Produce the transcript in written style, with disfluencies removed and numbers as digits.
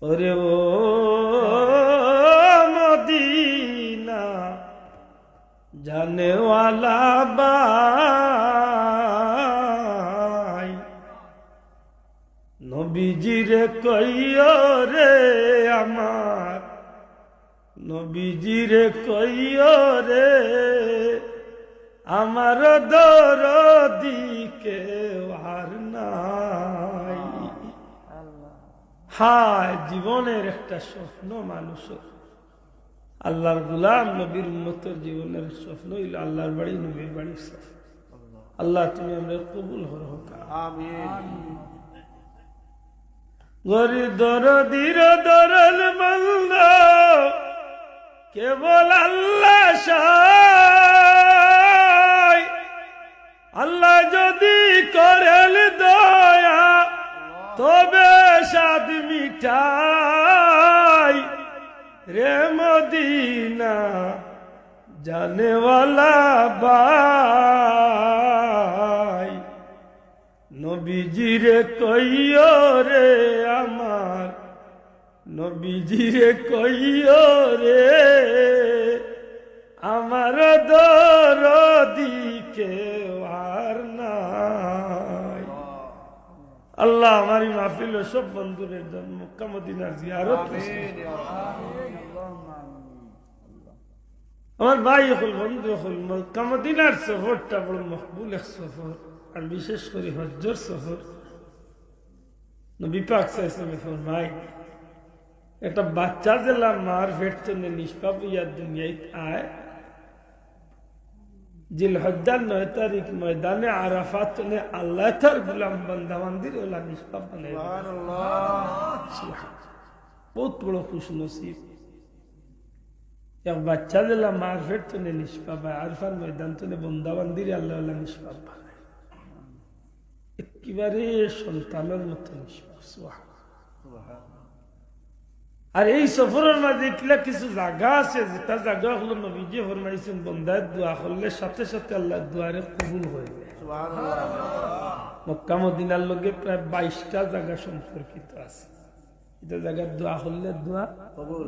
ওরে ও Medina জানেওয়ালা by, নবীজিরে কইও রে আমার, নবীজিরে কইও রে আমার দরদি কেউ আর নাই। হায় জীবনের একটা স্বপ্ন মানুষের, আল্লাহর গোলাম নবীর উম্মতের জীবনের স্বপ্ন হইল আল্লাহর বাড়ি নবীর বাড়ির স্বপ্ন। আল্লাহ তুমি আমরা কবুল হও, আমিন। গরি দরদির দরল মন্দ কেবল আল্লাহ সাই, আল্লাহ যদি করেন দয়া তবে সাদ মিঠাই রে মদিনা জানেওয়ালা বাই, নবীজিরে কইও রে আমার, নবীজিরে কইও রে আমার দরদি কেউ আর নাই। আল্লাহ আমারি মাহফিল সব বন্ধুদের জন্য মক্কা মদিনার জিয়ারত, আমার ভাই হল বন্ধু হল মক্কা মদিনার সফরটা বড় মকবুল এক সফর, আর বিশেষ করে হজ্জর সফর। নবী পাক সাল্লাল্লাহু আলাইহি ওয়াসাল্লাম ফরমায় একটা বাচ্চা জেলা মার পেট থেকে নিষ্পাপ হইয়া দুনিয়ায় আয়, জিলহজ্জার 9 তারিখ ময়দানে আরাফাত নে আল্লাহ তার গোলাম বান্দা বান্দির ওলা নিষ্পাপ বানায়। সুবহানাল্লাহ, বহুত বড় খুশ নসিব। এক বাচ্চা জেলা মার পেট থেকে নিষ্পাপ হয়, আরফার ময়দান থেকে বান্দা বান্দির আল্লাহ ওলা নিষ্পাপ বানায়, একেবারে সন্তানের মতো নিষ্পাপ। সুবহানাল্লাহ। আর এই সফরের মাঝে কিলা কিছু জায়গা আছে, যেটা জায়গা হলো নবীজি ফরমাইছেন বন্দায় দোয়া করলে সাথে সাথে আল্লাহ দুয়ারে কবুল হয়ে যায়। মক্কা মদিনার লগে প্রায় 22টা জায়গা সম্পর্কিত আছে, এটা জায়গার দোয়া করলে দোয়া কবুল।